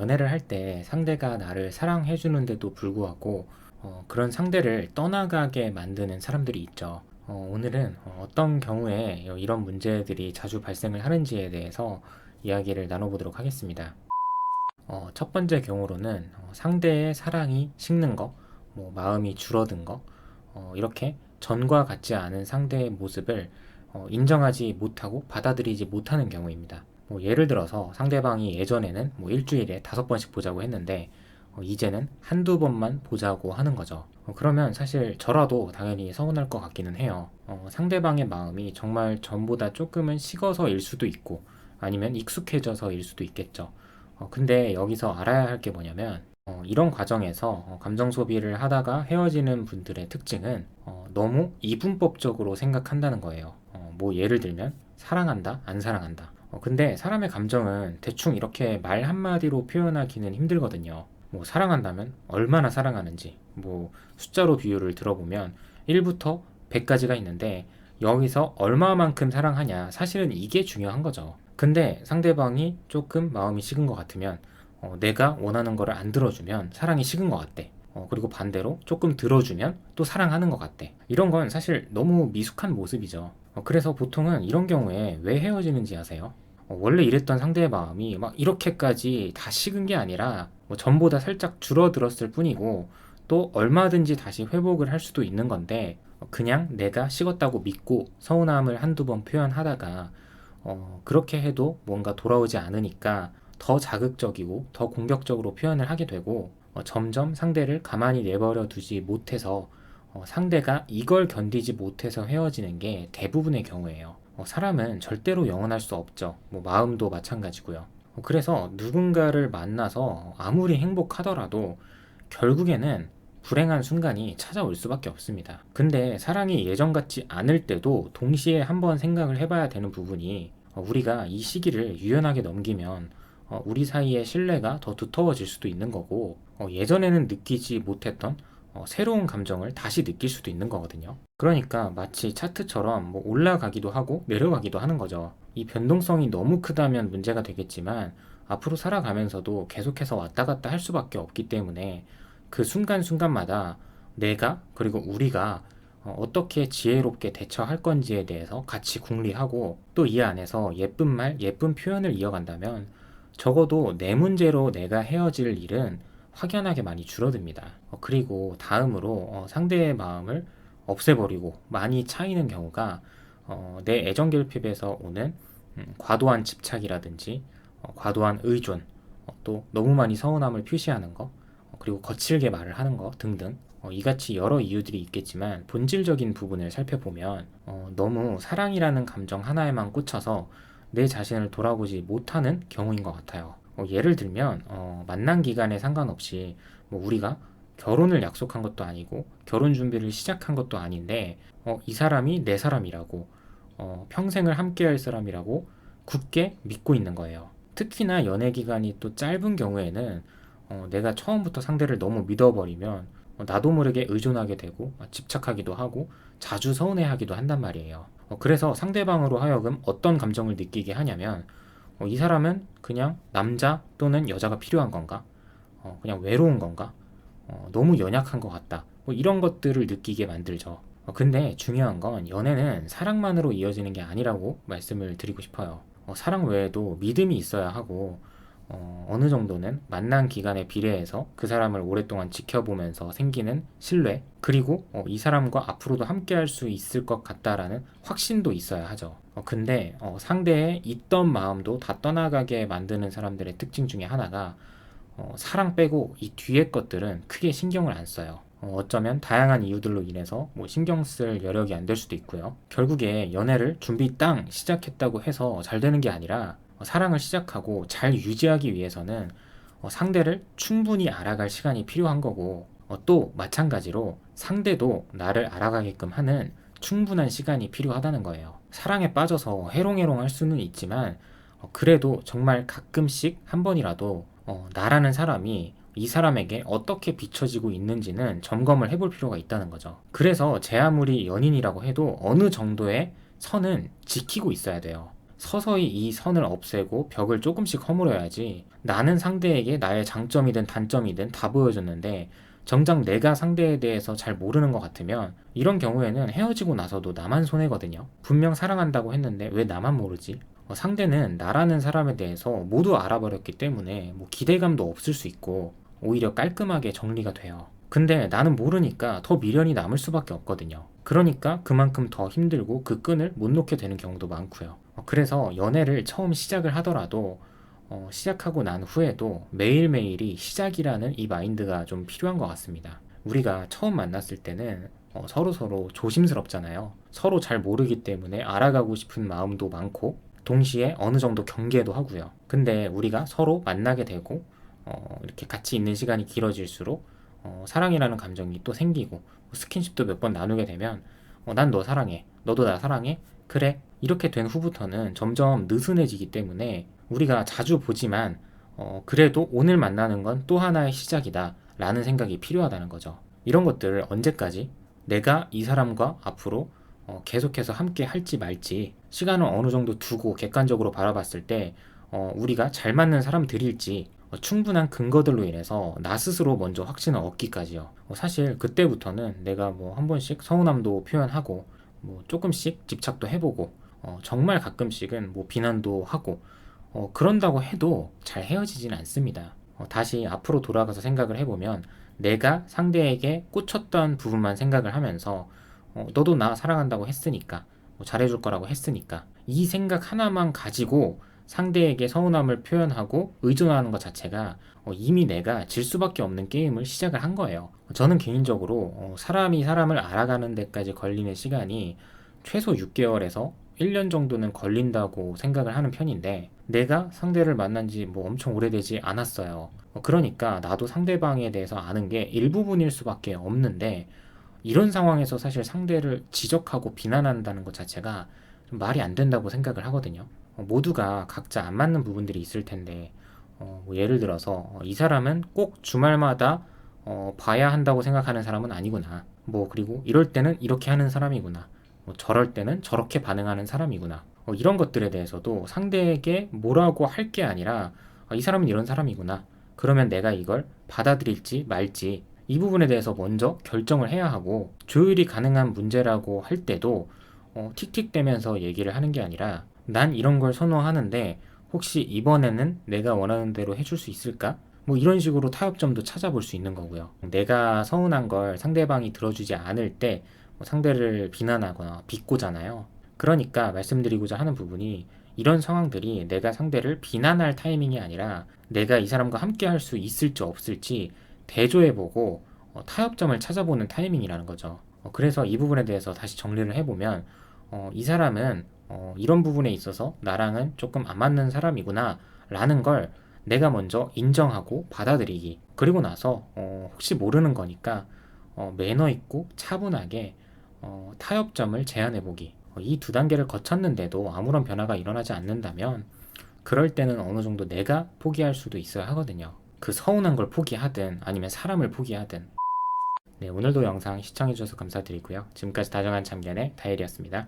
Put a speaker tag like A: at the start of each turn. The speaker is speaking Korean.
A: 연애를 할 때 상대가 나를 사랑해주는데도 불구하고 그런 상대를 떠나가게 만드는 사람들이 있죠. 오늘은 어떤 경우에 이런 문제들이 자주 발생을 하는지에 대해서 이야기를 나눠보도록 하겠습니다. 첫 번째 경우로는 상대의 사랑이 식는 거, 마음이 줄어든 거, 이렇게 전과 같지 않은 상대의 모습을 인정하지 못하고 받아들이지 못하는 경우입니다. 예를 들어서 상대방이 예전에는 일주일에 5번씩 보자고 했는데 이제는 한두 번만 보자고 하는 거죠. 그러면 사실 저라도 당연히 서운할 것 같기는 해요. 상대방의 마음이 정말 전보다 조금은 식어서일 수도 있고 아니면 익숙해져서일 수도 있겠죠. 근데 여기서 알아야 할 게 뭐냐면 이런 과정에서 감정 소비를 하다가 헤어지는 분들의 특징은 너무 이분법적으로 생각한다는 거예요. 예를 들면 사랑한다, 안 사랑한다. 근데 사람의 감정은 대충 이렇게 말 한마디로 표현하기는 힘들거든요. 사랑한다면 얼마나 사랑하는지, 숫자로 비율을 들어보면 1부터 100까지가 있는데 여기서 얼마만큼 사랑하냐, 사실은 이게 중요한 거죠. 근데 상대방이 조금 마음이 식은 것 같으면 내가 원하는 거를 안 들어주면 사랑이 식은 것 같대. 그리고 반대로 조금 들어주면 또 사랑하는 것 같대. 이런 건 사실 너무 미숙한 모습이죠. 그래서 보통은 이런 경우에 왜 헤어지는지 아세요? 원래 이랬던 상대의 마음이 막 이렇게까지 다 식은 게 아니라 전보다 살짝 줄어들었을 뿐이고 또 얼마든지 다시 회복을 할 수도 있는 건데 그냥 내가 식었다고 믿고 서운함을 한두 번 표현하다가 그렇게 해도 뭔가 돌아오지 않으니까 더 자극적이고 더 공격적으로 표현을 하게 되고 점점 상대를 가만히 내버려 두지 못해서 상대가 이걸 견디지 못해서 헤어지는 게 대부분의 경우예요. 사람은 절대로 영원할 수 없죠. 마음도 마찬가지고요. 그래서 누군가를 만나서 아무리 행복하더라도 결국에는 불행한 순간이 찾아올 수밖에 없습니다. 근데 사랑이 예전 같지 않을 때도 동시에 한번 생각을 해봐야 되는 부분이 우리가 이 시기를 유연하게 넘기면 우리 사이의 신뢰가 더 두터워질 수도 있는 거고 예전에는 느끼지 못했던 새로운 감정을 다시 느낄 수도 있는 거거든요. 그러니까 마치 차트처럼 올라가기도 하고 내려가기도 하는 거죠. 이 변동성이 너무 크다면 문제가 되겠지만 앞으로 살아가면서도 계속해서 왔다 갔다 할 수밖에 없기 때문에 그 순간순간마다 내가 그리고 우리가 어떻게 지혜롭게 대처할 건지에 대해서 같이 궁리하고 또 이 안에서 예쁜 말, 예쁜 표현을 이어간다면 적어도 내 문제로 내가 헤어질 일은 확연하게 많이 줄어듭니다. 그리고 다음으로 상대의 마음을 없애버리고 많이 차이는 경우가 내 애정 결핍에서 오는 과도한 집착이라든지 과도한 의존, 또 너무 많이 서운함을 표시하는 거, 그리고 거칠게 말을 하는 거 등등 이같이 여러 이유들이 있겠지만 본질적인 부분을 살펴보면 너무 사랑이라는 감정 하나에만 꽂혀서 내 자신을 돌아보지 못하는 경우인 것 같아요. 예를 들면 만난 기간에 상관없이 우리가 결혼을 약속한 것도 아니고 결혼 준비를 시작한 것도 아닌데 이 사람이 내 사람이라고 평생을 함께할 사람이라고 굳게 믿고 있는 거예요. 특히나 연애 기간이 또 짧은 경우에는 내가 처음부터 상대를 너무 믿어버리면 나도 모르게 의존하게 되고 집착하기도 하고 자주 서운해하기도 한단 말이에요. 그래서 상대방으로 하여금 어떤 감정을 느끼게 하냐면 이 사람은 그냥 남자 또는 여자가 필요한 건가? 그냥 외로운 건가? 너무 연약한 것 같다. 이런 것들을 느끼게 만들죠. 근데 중요한 건 연애는 사랑만으로 이어지는 게 아니라고 말씀을 드리고 싶어요. 사랑 외에도 믿음이 있어야 하고 어느 정도는 만난 기간에 비례해서 그 사람을 오랫동안 지켜보면서 생기는 신뢰, 그리고 이 사람과 앞으로도 함께 할 수 있을 것 같다라는 확신도 있어야 하죠. 근데 상대의 있던 마음도 다 떠나가게 만드는 사람들의 특징 중에 하나가 사랑 빼고 이 뒤에 것들은 크게 신경을 안 써요. 어쩌면 다양한 이유들로 인해서 신경 쓸 여력이 안 될 수도 있고요. 결국에 연애를 준비 땅 시작했다고 해서 잘 되는 게 아니라 사랑을 시작하고 잘 유지하기 위해서는 상대를 충분히 알아갈 시간이 필요한 거고 또 마찬가지로 상대도 나를 알아가게끔 하는 충분한 시간이 필요하다는 거예요. 사랑에 빠져서 해롱해롱 할 수는 있지만 그래도 정말 가끔씩 한 번이라도 나라는 사람이 이 사람에게 어떻게 비춰지고 있는지는 점검을 해볼 필요가 있다는 거죠. 그래서 제 아무리 연인이라고 해도 어느 정도의 선은 지키고 있어야 돼요. 서서히 이 선을 없애고 벽을 조금씩 허물어야지. 나는 상대에게 나의 장점이든 단점이든 다 보여줬는데 정작 내가 상대에 대해서 잘 모르는 것 같으면 이런 경우에는 헤어지고 나서도 나만 손해거든요. 분명 사랑한다고 했는데 왜 나만 모르지? 상대는 나라는 사람에 대해서 모두 알아버렸기 때문에 뭐 기대감도 없을 수 있고 오히려 깔끔하게 정리가 돼요. 근데 나는 모르니까 더 미련이 남을 수밖에 없거든요. 그러니까 그만큼 더 힘들고 그 끈을 못 놓게 되는 경우도 많고요. 그래서 연애를 처음 시작을 하더라도 시작하고 난 후에도 매일매일이 시작이라는 이 마인드가 좀 필요한 것 같습니다. 우리가 처음 만났을 때는 서로 조심스럽잖아요. 서로 잘 모르기 때문에 알아가고 싶은 마음도 많고 동시에 어느 정도 경계도 하고요. 근데 우리가 서로 만나게 되고 이렇게 같이 있는 시간이 길어질수록 사랑이라는 감정이 또 생기고 스킨십도 몇 번 나누게 되면 난 너 사랑해. 너도 나 사랑해? 그래. 이렇게 된 후부터는 점점 느슨해지기 때문에 우리가 자주 보지만 그래도 오늘 만나는 건 또 하나의 시작이다 라는 생각이 필요하다는 거죠. 이런 것들을 언제까지 내가 이 사람과 앞으로 계속해서 함께 할지 말지 시간을 어느 정도 두고 객관적으로 바라봤을 때 우리가 잘 맞는 사람들일지 충분한 근거들로 인해서 나 스스로 먼저 확신을 얻기까지요. 사실 그때부터는 내가 뭐 한 번씩 서운함도 표현하고 뭐 조금씩 집착도 해보고 정말 가끔씩은 뭐 비난도 하고 그런다고 해도 잘 헤어지진 않습니다. 다시 앞으로 돌아가서 생각을 해보면 내가 상대에게 꽂혔던 부분만 생각을 하면서 너도 나 사랑한다고 했으니까 뭐 잘해줄 거라고 했으니까 이 생각 하나만 가지고 상대에게 서운함을 표현하고 의존하는 것 자체가 이미 내가 질 수밖에 없는 게임을 시작을 한 거예요. 저는 개인적으로 사람이 사람을 알아가는 데까지 걸리는 시간이 최소 6개월에서 1년 정도는 걸린다고 생각을 하는 편인데 내가 상대를 만난 지 뭐 엄청 오래되지 않았어요. 그러니까 나도 상대방에 대해서 아는 게 일부분일 수밖에 없는데 이런 상황에서 사실 상대를 지적하고 비난한다는 것 자체가 좀 말이 안 된다고 생각을 하거든요. 모두가 각자 안 맞는 부분들이 있을 텐데 뭐 예를 들어서 이 사람은 꼭 주말마다 봐야 한다고 생각하는 사람은 아니구나. 뭐 그리고 이럴 때는 이렇게 하는 사람이구나. 뭐 저럴 때는 저렇게 반응하는 사람이구나. 이런 것들에 대해서도 상대에게 뭐라고 할 게 아니라 이 사람은 이런 사람이구나. 그러면 내가 이걸 받아들일지 말지 이 부분에 대해서 먼저 결정을 해야 하고 조율이 가능한 문제라고 할 때도 틱틱대면서 얘기를 하는 게 아니라 난 이런 걸 선호하는데 혹시 이번에는 내가 원하는 대로 해줄 수 있을까? 뭐 이런 식으로 타협점도 찾아볼 수 있는 거고요. 내가 서운한 걸 상대방이 들어주지 않을 때 상대를 비난하거나 비꼬잖아요. 그러니까 말씀드리고자 하는 부분이 이런 상황들이 내가 상대를 비난할 타이밍이 아니라 내가 이 사람과 함께 할 수 있을지 없을지 대조해보고 타협점을 찾아보는 타이밍이라는 거죠. 그래서 이 부분에 대해서 다시 정리를 해보면 이 사람은 이런 부분에 있어서 나랑은 조금 안 맞는 사람이구나 라는 걸 내가 먼저 인정하고 받아들이기. 그리고 나서 혹시 모르는 거니까 매너 있고 차분하게 타협점을 제안해보기. 이 두 단계를 거쳤는데도 아무런 변화가 일어나지 않는다면 그럴 때는 어느 정도 내가 포기할 수도 있어야 하거든요. 그 서운한 걸 포기하든 아니면 사람을 포기하든. 네, 오늘도 영상 시청해주셔서 감사드리고요. 지금까지 다정한 참견의 다일이었습니다.